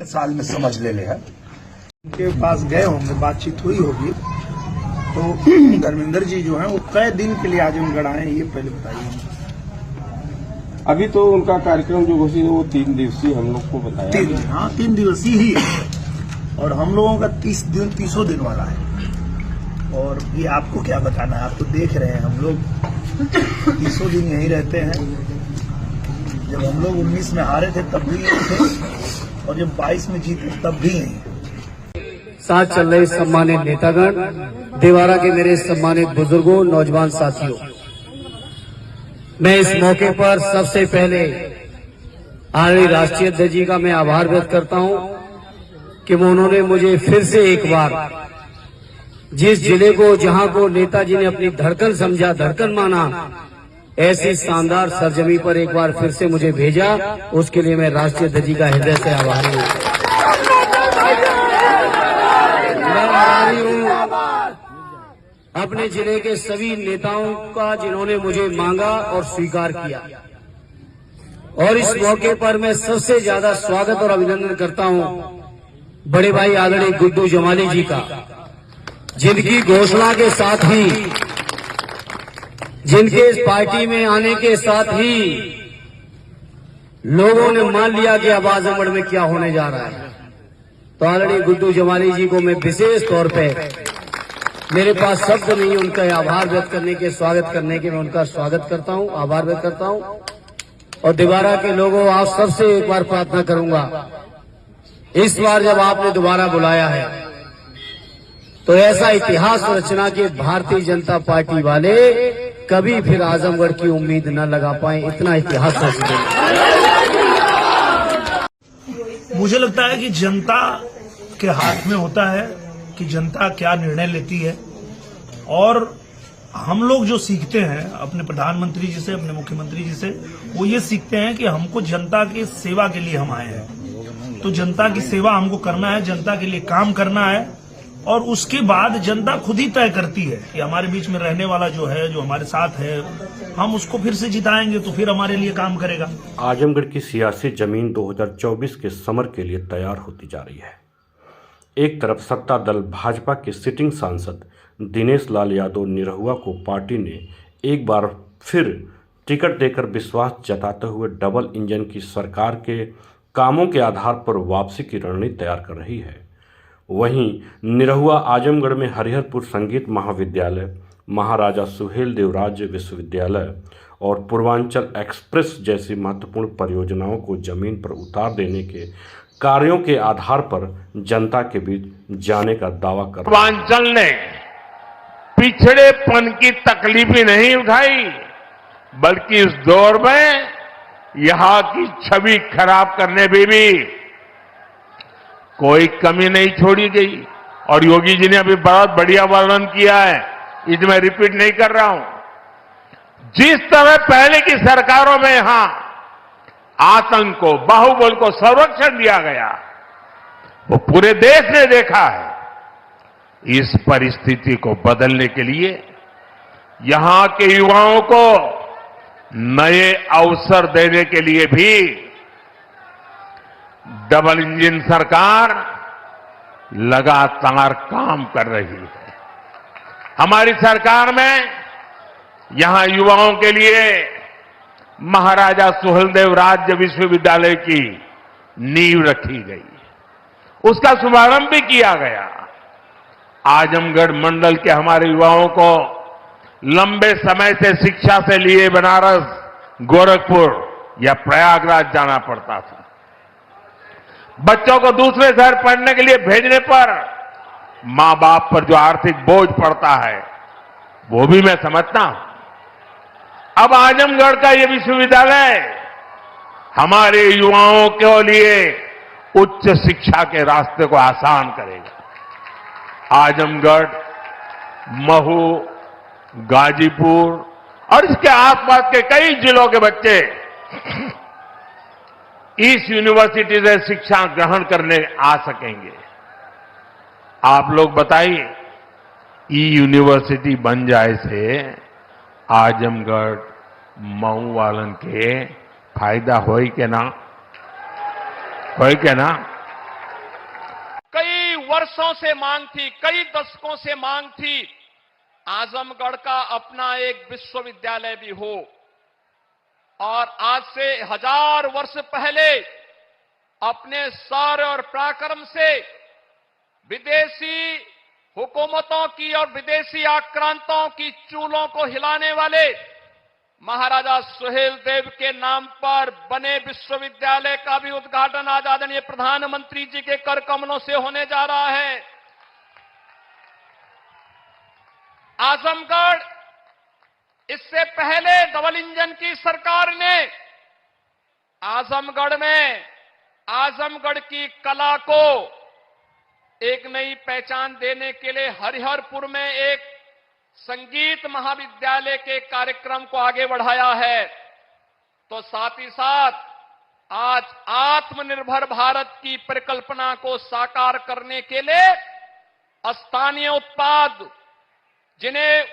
साल में समझ ले है। उनके पास गए होंगे, बातचीत हुई होगी, तो धर्मेंद्र जी जो हैं वो कई दिन के लिए आजमगढ़ आए हैं, ये पहले बताइए। अभी तो उनका कार्यक्रम जो घोषित है वो 3 दिवसीय हम लोग को बताया। 3 दिवसीय ही है और हम लोगों का 30 दिन वाला है। और ये आपको क्या बताना है, आप तो देख रहे हैं हम लोग 30 दिन यहीं रहते हैं। जब हम लोग 19 में हारे थे तब भी यहीं थे और जब 22 में जीते तब भी यहीं। साथ चल रहे सम्मानित नेतागण, देवारा के मेरे सम्मानित बुजुर्गों, नौजवान साथियों, मैं इस मौके पर सबसे पहले आदरणीय राष्ट्रीय अध्यक्ष जी का मैं आभार व्यक्त करता हूं कि उन्होंने मुझे फिर से एक बार जिस जिले को, जहां को नेताजी ने अपनी धड़कन समझा, धड़कन माना, ऐसी शानदार सरजमी पर एक बार फिर से मुझे भेजा, उसके लिए मैं राष्ट्रीय अध्यक्ष जी का हृदय से आभारी हूं। मैं आभारी हूं अपने जिले के सभी नेताओं का जिन्होंने मुझे मांगा और स्वीकार किया। और इस मौके पर मैं सबसे ज्यादा स्वागत और अभिनंदन करता हूं बड़े भाई आदरणीय गुड्डू जमाली जी का, जिनकी घोषणा के साथ ही, जिनके इस पार्टी में आने के साथ ही लोगों ने मान लिया कि अब आजमगढ़ में क्या होने जा रहा है। तो आदरणीय गुड्डू जमाली जी को मैं विशेष तौर पे, मेरे पास शब्द नहीं उनका आभार व्यक्त करने के, स्वागत करने के, मैं उनका स्वागत करता हूं, आभार व्यक्त करता हूं। और दोबारा के लोगों, आप सबसे एक बार प्रार्थना करूंगा, इस बार जब आपने दोबारा बुलाया है तो ऐसा इतिहास रचना के भारतीय जनता पार्टी वाले कभी फिर आजमगढ़ की उम्मीद न लगा पाए, इतना इतिहास रच दें। मुझे लगता है कि जनता के हाथ में होता है कि जनता क्या निर्णय लेती है। और हम लोग जो सीखते हैं अपने प्रधानमंत्री जी से, अपने मुख्यमंत्री जी से, वो ये सीखते हैं कि हमको जनता की सेवा के लिए हम आए हैं। तो जनता की सेवा हमको करना है, जनता के लिए काम करना है और उसके बाद जनता खुद ही तय करती है कि हमारे बीच में रहने वाला जो है, जो हमारे साथ है, हम उसको फिर से जिताएंगे तो फिर हमारे लिए काम करेगा। आजमगढ़ की सियासी जमीन 2024 के समर के लिए तैयार होती जा रही है। एक तरफ सत्ता दल भाजपा के सिटिंग सांसद दिनेश लाल यादव निरहुआ को पार्टी ने एक बार फिर टिकट देकर विश्वास जताते हुए डबल इंजन की सरकार के कामों के आधार पर वापसी की रणनीति तैयार कर रही है। वहीं निरहुआ आजमगढ़ में हरिहरपुर संगीत महाविद्यालय, महाराजा सुहेलदेव राज्य विश्वविद्यालय और पूर्वांचल एक्सप्रेस जैसी महत्वपूर्ण परियोजनाओं को जमीन पर उतार देने के कार्यों के आधार पर जनता के बीच जाने का दावा कर पूर्वांचल ने पिछड़ेपन की तकलीफ ही नहीं उठाई, बल्कि इस दौर में यहां की छवि खराब करने में भी कोई कमी नहीं छोड़ी गई। और योगी जी ने अभी बहुत बढ़िया वर्णन किया है, इसमें रिपीट नहीं कर रहा हूं। जिस तरह पहले की सरकारों में यहां आतंक को, बाहुबल को संरक्षण दिया गया, वो पूरे देश ने देखा है। इस परिस्थिति को बदलने के लिए यहां के युवाओं को नए अवसर देने के लिए भी डबल इंजन सरकार लगातार काम कर रही है। हमारी सरकार में यहां युवाओं के लिए महाराजा सुहेलदेव राज्य विश्वविद्यालय की नींव रखी गई, उसका शुभारंभ भी किया गया। आजमगढ़ मंडल के हमारे युवाओं को लंबे समय से शिक्षा से लिए बनारस, गोरखपुर या प्रयागराज जाना पड़ता था। बच्चों को दूसरे शहर पढ़ने के लिए भेजने पर मां बाप पर जो आर्थिक बोझ पड़ता है वो भी मैं समझता हूं। अब आजमगढ़ का ये विश्वविद्यालय हमारे युवाओं के लिए उच्च शिक्षा के रास्ते को आसान करेगा। आजमगढ़, महू, गाजीपुर और इसके आसपास के कई जिलों के बच्चे इस यूनिवर्सिटी से शिक्षा ग्रहण करने आ सकेंगे। आप लोग बताइए, ई यूनिवर्सिटी बन जाए से आजमगढ़, मऊ वालन के फायदा होई के ना? होई के ना? वर्षों से मांग थी, कई दशकों से मांग थी, आजमगढ़ का अपना एक विश्वविद्यालय भी हो। और आज से 1000 वर्ष पहले अपने शौर्य और पराक्रम से विदेशी हुकूमतों की और विदेशी आक्रांताओं की चूलों को हिलाने वाले महाराजा सुहेलदेव के नाम पर बने विश्वविद्यालय का भी उद्घाटन आज आदरणीय प्रधानमंत्री जी के कर कमलों से होने जा रहा है। आजमगढ़, इससे पहले डबल इंजन की सरकार ने आजमगढ़ में आजमगढ़ की कला को एक नई पहचान देने के लिए हरिहरपुर में एक संगीत महाविद्यालय के कार्यक्रम को आगे बढ़ाया है। तो साथ ही साथ आज आत्मनिर्भर भारत की परिकल्पना को साकार करने के लिए स्थानीय उत्पाद, जिन्हें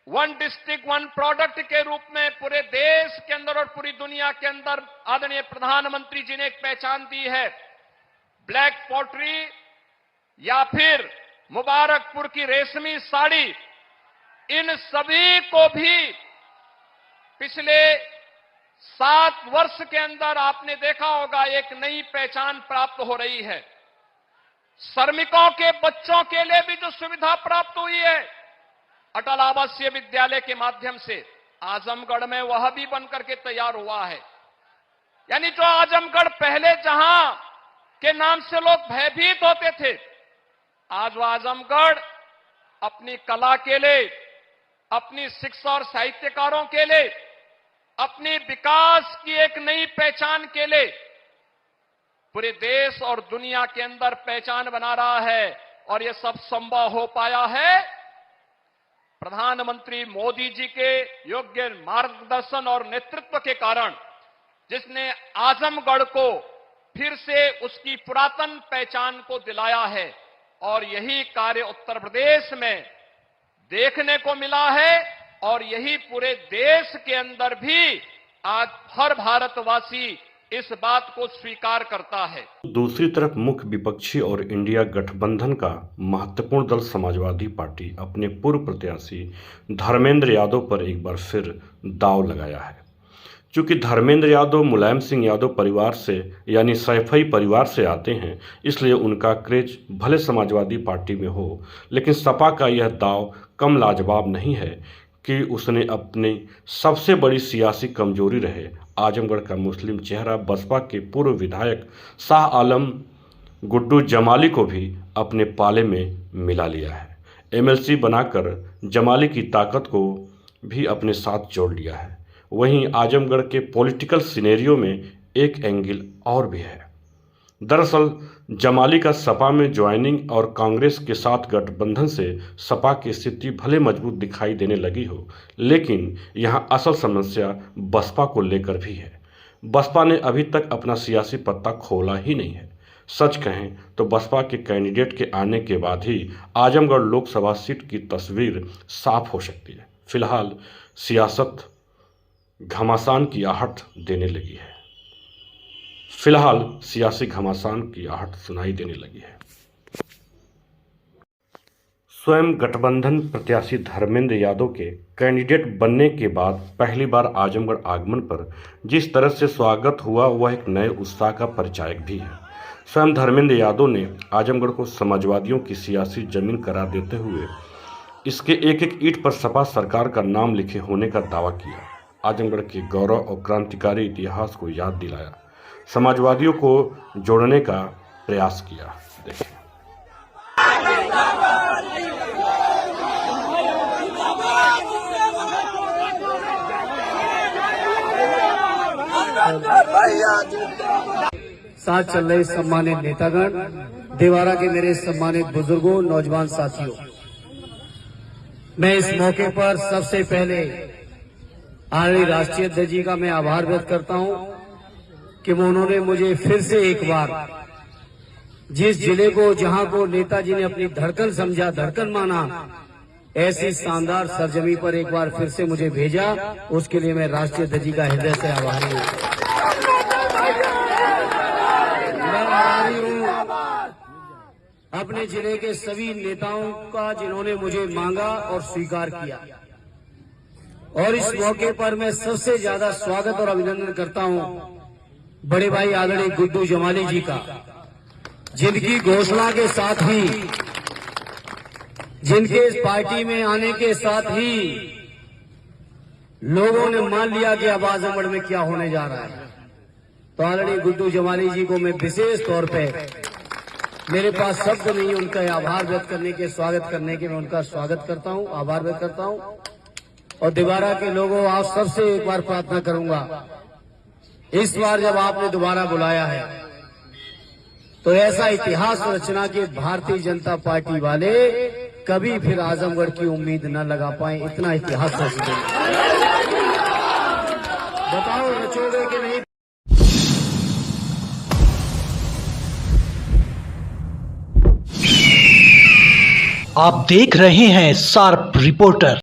वन डिस्ट्रिक्ट वन प्रोडक्ट के रूप में पूरे देश के अंदर और पूरी दुनिया के अंदर आदरणीय प्रधानमंत्री जी ने एक पहचान दी है। ब्लैक पॉटरी या फिर मुबारकपुर की रेशमी साड़ी, इन सभी को भी पिछले 7 वर्ष के अंदर आपने देखा होगा एक नई पहचान प्राप्त हो रही है। श्रमिकों के बच्चों के लिए भी जो सुविधा प्राप्त हुई है अटल आवासीय विद्यालय के माध्यम से, आजमगढ़ में वह भी बनकर के तैयार हुआ है। यानी जो आजमगढ़ पहले जहां के नाम से लोग भयभीत होते थे, आज वह आजमगढ़ अपनी कला के लिए, अपनी शिक्षा और साहित्यकारों के लिए, अपनी विकास की एक नई पहचान के लिए पूरे देश और दुनिया के अंदर पहचान बना रहा है। और यह सब संभव हो पाया है प्रधानमंत्री मोदी जी के योग्य मार्गदर्शन और नेतृत्व के कारण, जिसने आजमगढ़ को फिर से उसकी पुरातन पहचान को दिलाया है। और यही कार्य उत्तर प्रदेश में देखने को मिला है और यही पूरे देश के अंदर भी आज हर भारतवासी इस बात को स्वीकार करता है। दूसरी तरफ मुख्य विपक्षी और इंडिया गठबंधन का महत्वपूर्ण दल समाजवादी पार्टी अपने पूर्व प्रत्याशी धर्मेंद्र यादव पर एक बार फिर दांव लगाया है। चूंकि धर्मेंद्र यादव मुलायम सिंह यादव परिवार से यानी सैफई परिवार से आते हैं, इसलिए उनका क्रेज भले समाजवादी पार्टी में हो, लेकिन सपा का यह दांव कम लाजवाब नहीं है कि उसने अपनी सबसे बड़ी सियासी कमजोरी रहे आजमगढ़ का मुस्लिम चेहरा बसपा के पूर्व विधायक शाह आलम गुड्डू जमाली को भी अपने पाले में मिला लिया है। एमएलसी बनाकर जमाली की ताकत को भी अपने साथ जोड़ लिया है। वहीं आजमगढ़ के पॉलिटिकल सिनेरियो में एक एंगल और भी है। दरअसल जमाली का सपा में ज्वाइनिंग और कांग्रेस के साथ गठबंधन से सपा की स्थिति भले मजबूत दिखाई देने लगी हो, लेकिन यहां असल समस्या बसपा को लेकर भी है। बसपा ने अभी तक अपना सियासी पत्ता खोला ही नहीं है। सच कहें तो बसपा के कैंडिडेट के आने के बाद ही आजमगढ़ लोकसभा सीट की तस्वीर साफ हो सकती है। फिलहाल सियासत घमासान की आहट देने लगी है। फिलहाल सियासी घमासान की आहट सुनाई देने लगी है। स्वयं गठबंधन प्रत्याशी धर्मेंद्र यादव के कैंडिडेट बनने के बाद पहली बार आजमगढ़ आगमन पर जिस तरह से स्वागत हुआ, वह एक नए उत्साह का परिचायक भी है। स्वयं धर्मेंद्र यादव ने आजमगढ़ को समाजवादियों की सियासी जमीन करार देते हुए इसके एक एक ईंट पर सपा सरकार का नाम लिखे होने का दावा किया। आजमगढ़ के गौरव और क्रांतिकारी इतिहास को याद दिलाया, समाजवादियों को जोड़ने का प्रयास किया। देखिए। साथ चल रहे सम्मानित नेतागण, देवारा के मेरे सम्मानित बुजुर्गों, नौजवान साथियों, मैं इस मौके पर सबसे पहले आदरणीय राष्ट्रीय अध्यक्ष जी का मैं आभार व्यक्त करता हूं कि उन्होंने मुझे फिर से एक बार जिस जिले को, जहां को नेताजी ने अपनी धड़कन समझा, धड़कन माना, ऐसी शानदार सरजमी पर एक बार फिर से मुझे भेजा। उसके लिए मैं राष्ट्रीय अध्यक्ष जी का हृदय से आभारी हूं। मैं आभारी हूं अपने जिले के सभी नेताओं का जिन्होंने मुझे मांगा और स्वीकार किया। और इस मौके पर मैं सबसे ज्यादा स्वागत और अभिनंदन करता हूं बड़े भाई आदरणीय गुड्डू जमाली जी का, जिनकी घोषणा के साथ ही, जिनके इस पार्टी में आने के साथ ही लोगों ने मान लिया कि अब आजमगढ़ में क्या होने जा रहा है। तो आदरणीय गुड्डू जमाली जी को मैं विशेष तौर पे, मेरे पास शब्द नहीं उनका आभार व्यक्त करने के, स्वागत करने के, मैं उनका स्वागत करता हूं, आभार व्यक्त करता हूं। और दोबारा के लोगों, आप सबसे एक बार प्रार्थना करूंगा, इस बार जब आपने दोबारा बुलाया है तो ऐसा इतिहास रचना कि भारतीय जनता पार्टी वाले कभी फिर आजमगढ़ की उम्मीद न लगा पाए, इतना इतिहास रच देंगे। बताओ रचोगे कि नहीं? आप देख रहे हैं शार्प रिपोर्टर।